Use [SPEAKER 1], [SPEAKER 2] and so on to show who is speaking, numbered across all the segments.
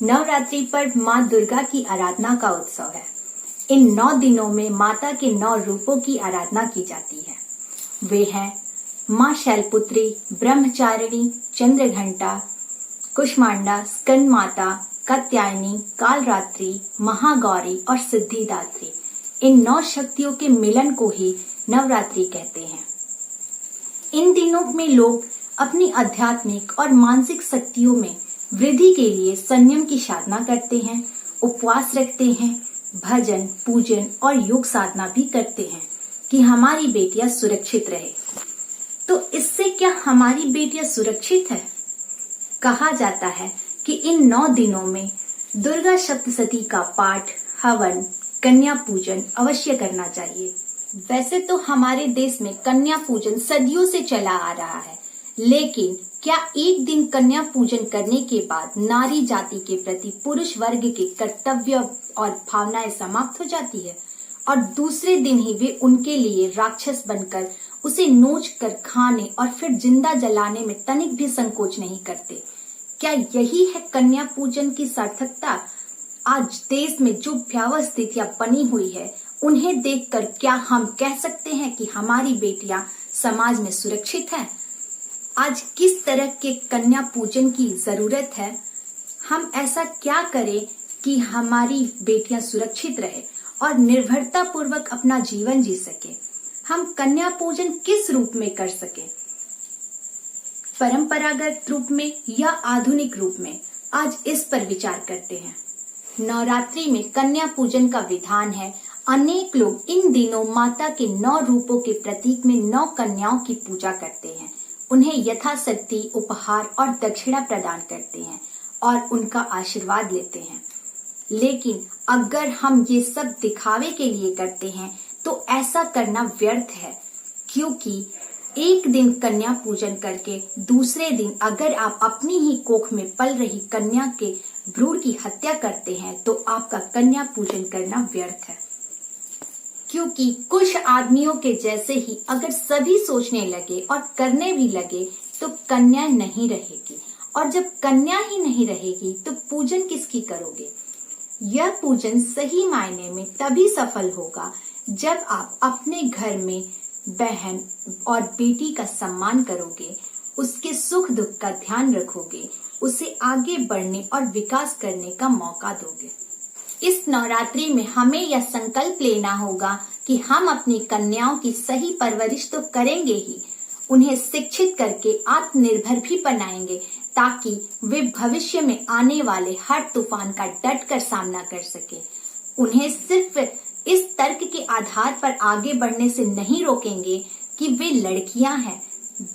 [SPEAKER 1] नवरात्रि पर्व माँ दुर्गा की आराधना का उत्सव है। इन 9 दिनों में माता के 9 रूपों की आराधना की जाती है। वे हैं माँ शैलपुत्री, ब्रह्मचारिणी, चंद्रघंटा, कुष्मांडा, स्कंद माता, कात्यायनी, कालरात्रि, महागौरी और सिद्धिदात्री। इन 9 शक्तियों के मिलन को ही नवरात्रि कहते हैं। इन दिनों में लोग अपनी आध्यात्मिक और मानसिक शक्तियों में वृद्धि के लिए संयम की साधना करते हैं, उपवास रखते हैं, भजन, पूजन और योग साधना भी करते हैं कि हमारी बेटियां सुरक्षित रहे। तो इससे क्या हमारी बेटियां सुरक्षित है? कहा जाता है कि इन 9 दिनों में दुर्गा सप्तशती का पाठ, हवन, कन्या पूजन अवश्य करना चाहिए। वैसे तो हमारे देश में कन्या पूजन सदियों से चला आ रहा है, लेकिन क्या एक दिन कन्या पूजन करने के बाद नारी जाति के प्रति पुरुष वर्ग के कर्तव्य और भावनाएं समाप्त हो जाती है और दूसरे दिन ही वे उनके लिए राक्षस बनकर उसे नोच कर खाने और फिर जिंदा जलाने में तनिक भी संकोच नहीं करते? क्या यही है कन्या पूजन की सार्थकता? आज देश में जो भयावह स्थितियां बनी हुई है, उन्हें देखकर क्या हम कह सकते हैं कि हमारी बेटियां समाज में सुरक्षित हैं? आज किस तरह के कन्या पूजन की जरूरत है? हम ऐसा क्या करें कि हमारी बेटियां सुरक्षित रहे और निर्भरता पूर्वक अपना जीवन जी सके? हम कन्या पूजन किस रूप में कर सके? परंपरागत रूप में या आधुनिक रूप में? आज इस पर विचार करते हैं। नवरात्रि में कन्या पूजन का विधान है। अनेक लोग इन दिनों माता के 9 रूपों के प्रतीक में 9 कन्याओं की पूजा करते हैं, उन्हें यथाशक्ति उपहार और दक्षिणा प्रदान करते हैं और उनका आशीर्वाद लेते हैं। लेकिन अगर हम ये सब दिखावे के लिए करते हैं तो ऐसा करना व्यर्थ है, क्योंकि एक दिन कन्या पूजन करके दूसरे दिन अगर आप अपनी ही कोख में पल रही कन्या के भ्रूण की हत्या करते हैं तो आपका कन्या पूजन करना व्यर्थ है। क्योंकि कुछ आदमियों के जैसे ही अगर सभी सोचने लगे और करने भी लगे तो कन्या नहीं रहेगी, और जब कन्या ही नहीं रहेगी तो पूजन किसकी करोगे? यह पूजन सही मायने में तभी सफल होगा जब आप अपने घर में बहन और बेटी का सम्मान करोगे, उसके सुख दुख का ध्यान रखोगे, उसे आगे बढ़ने और विकास करने का मौका दोगे। इस नवरात्रि में हमें यह संकल्प लेना होगा कि हम अपनी कन्याओं की सही परवरिश तो करेंगे ही, उन्हें शिक्षित करके आत्मनिर्भर भी बनाएंगे ताकि वे भविष्य में आने वाले हर तूफान का डट कर सामना कर सके। उन्हें सिर्फ इस तर्क के आधार पर आगे बढ़ने से नहीं रोकेंगे कि वे लड़कियां हैं।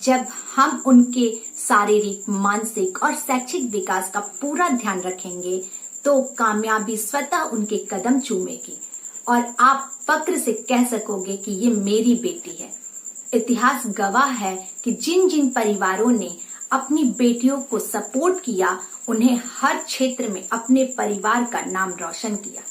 [SPEAKER 1] जब हम उनके शारीरिक, मानसिक और शैक्षिक विकास का पूरा ध्यान रखेंगे तो कामयाबी स्वतः उनके कदम चूमेगी और आप फक्र से कह सकोगे कि ये मेरी बेटी है। इतिहास गवाह है कि जिन जिन परिवारों ने अपनी बेटियों को सपोर्ट किया, उन्हें हर क्षेत्र में अपने परिवार का नाम रोशन किया।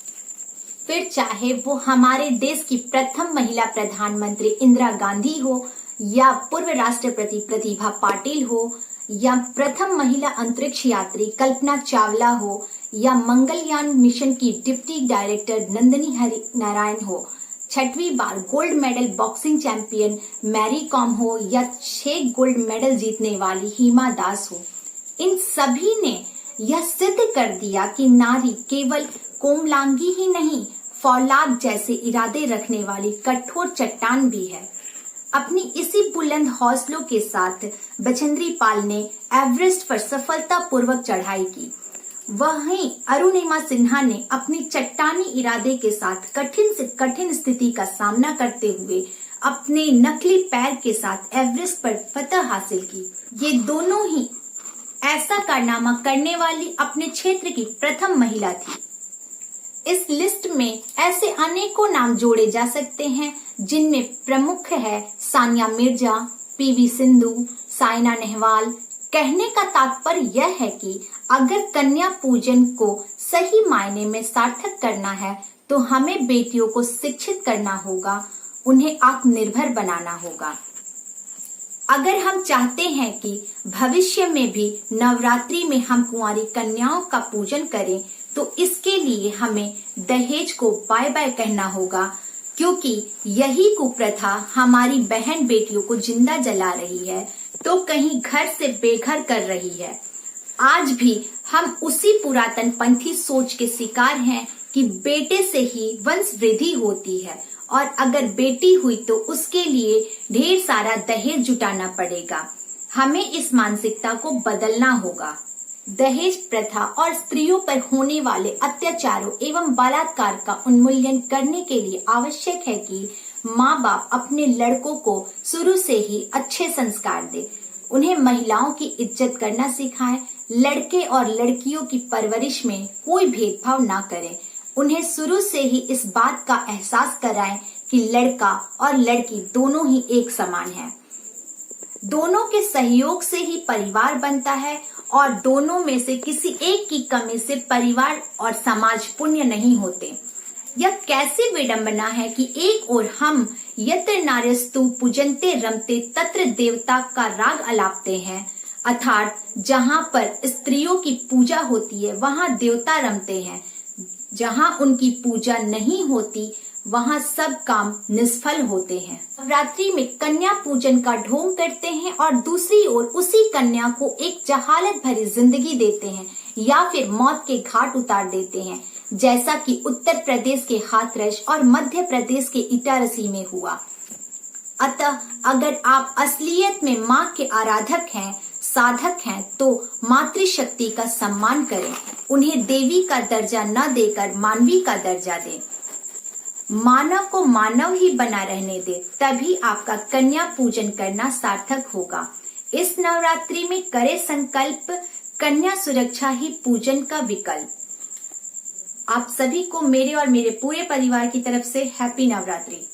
[SPEAKER 1] फिर चाहे वो हमारे देश की प्रथम महिला प्रधानमंत्री इंदिरा गांधी हो, या पूर्व राष्ट्रपति प्रतिभा पाटिल हो, या प्रथम महिला अंतरिक्ष यात्री कल्पना चावला हो, या मंगलयान मिशन की डिप्टी डायरेक्टर नंदिनी हरिनारायण हो, 6वीं बार gold medal boxing champion Mary Kom हो, या 6 गोल्ड मेडल जीतने वाली हिमा दास हो, इन सभी ने यह सिद्ध कर दिया कि नारी केवल कोमलांगी ही नहीं, फौलाद जैसे इरादे रखने वाली कठोर चट्टान भी है। अपनी इसी बुलंद हौसलों के साथ बचेंद्री पाल ने एवरेस्ट पर सफलतापूर्वक चढ़ाई की। वहीं अरुणिमा सिन्हा ने अपनी चट्टानी इरादे के साथ कठिन से कठिन स्थिति का सामना करते हुए अपने नकली पैर के साथ एवरेस्ट पर फतह हासिल की। ये दोनों ही ऐसा कारनामा करने वाली अपने क्षेत्र की प्रथम महिला थी। इस लिस्ट में ऐसे अनेकों नाम जोड़े जा सकते हैं, जिनमें प्रमुख है सानिया मिर्जा, पीवी सिंधु, साइना नेहवाल। कहने का तात्पर्य यह है कि अगर कन्या पूजन को सही मायने में सार्थक करना है तो हमें बेटियों को शिक्षित करना होगा, उन्हें आत्मनिर्भर बनाना होगा। अगर हम चाहते हैं कि भविष्य में भी नवरात्रि में हम कुंवारी कन्याओं का पूजन करें, तो इसके लिए हमें दहेज को बाय बाय कहना होगा, क्योंकि यही कुप्रथा हमारी बहन बेटियों को जिंदा जला रही है, तो कहीं घर से बेघर कर रही है। आज भी हम उसी पुरातन पंथी सोच के शिकार हैं कि बेटे से ही वंश वृद्धि होती है, और अगर बेटी हुई तो उसके लिए ढेर सारा दहेज जुटाना पड़ेगा। हमें इस मानसिकता को बदलना होगा। दहेज प्रथा और स्त्रियों पर होने वाले अत्याचारों एवं बलात्कार का उन्मूलन करने के लिए आवश्यक है कि माँ बाप अपने लड़कों को शुरू से ही अच्छे संस्कार दे, उन्हें महिलाओं की इज्जत करना सिखाएं, लड़के और लड़कियों की परवरिश में कोई भेदभाव ना करें, उन्हें शुरू से ही इस बात का एहसास कराएं कि लड़का और लड़की दोनों ही एक समान हैं। दोनों के सहयोग से ही परिवार बनता है, और दोनों में से किसी एक की कमी से परिवार और समाज पुण्य नहीं होते। यह कैसी विडंबना है कि एक ओर हम यत्र नार्यस्तु पूजन्ते रमते तत्र देवता का राग अलापते हैं, अर्थात जहाँ पर स्त्रियों की पूजा होती है वहाँ देवता रमते हैं, जहाँ उनकी पूजा नहीं होती वहाँ सब काम निष्फल होते हैं। नवरात्रि में कन्या पूजन का ढोंग करते हैं और दूसरी ओर उसी कन्या को एक जहालत भरी जिंदगी देते हैं या फिर मौत के घाट उतार देते हैं, जैसा कि उत्तर प्रदेश के हाथरस और मध्य प्रदेश के इटारसी में हुआ। अतः अगर आप असलियत में माँ के आराधक हैं, साधक हैं, तो मातृशक्ति का सम्मान करें, उन्हें देवी का दर्जा न देकर मानवी का दर्जा दें। मानव को मानव ही बना रहने दे, तभी आपका कन्या पूजन करना सार्थक होगा। इस नवरात्रि में करे संकल्प, कन्या सुरक्षा ही पूजन का विकल्प। आप सभी को मेरे और मेरे पूरे परिवार की तरफ से हैप्पी नवरात्रि।